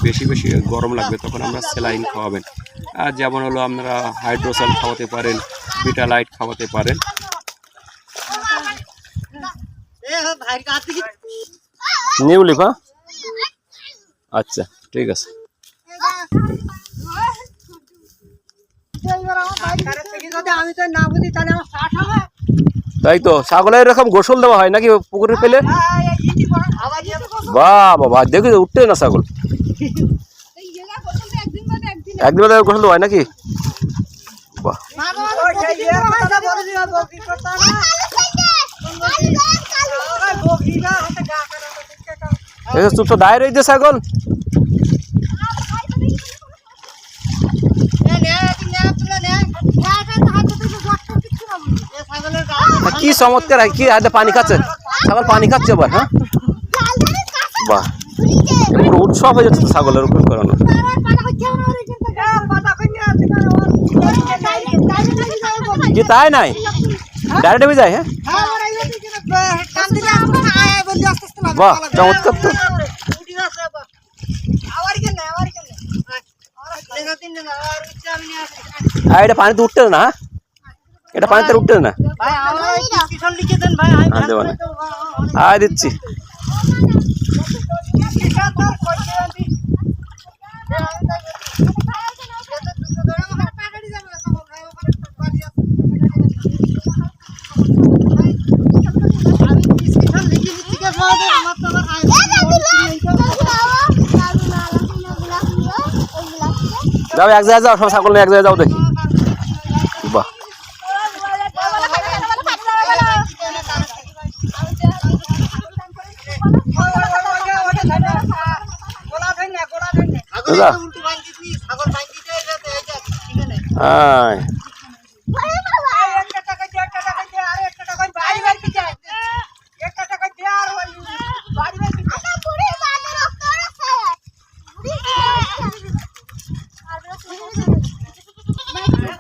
বেশি বেশি গরম লাগবে তখন আমরা স্যালাইন খাওয়াবেন। আর যেমন হলো আপনারা হাইড্রোসাল খাওয়াতে পারেন, ভিটালাইট খাওয়াতে পারেন। নিউ লিভ, হ্যাঁ আচ্ছা ঠিক আছে। তাই তো ছাগলের এরকম গোসল দেওয়া হয় নাকি পুকুরে পেলে? বাহ বাবা, দেখি উঠতে না ছাগল, একদিন বাদে গোসল দেওয়া হয় নাকি? বাহ, চুপ তো দায় রয়েছে ছাগল। কি চমৎকার, কি হাতে পানি খাচ্ছে ছাগল, পানি খাচ্ছে আবার। হ্যাঁ বাহ, পুরো উৎসব হয়ে যাচ্ছে ছাগলের উপর করানো। কি তাই নাই ডাইরেক্ট হয়ে যায়? হ্যাঁ বাহ, চমৎকার তো। এটা পানিতে উঠতে না, এটা পানিতে উঠতে না। আয় দিচ্ছি। যাও এক জায়গায় যাও, সব ছাগল নিয়ে এক জায়গায় যাও দেখি। বাহ, আয়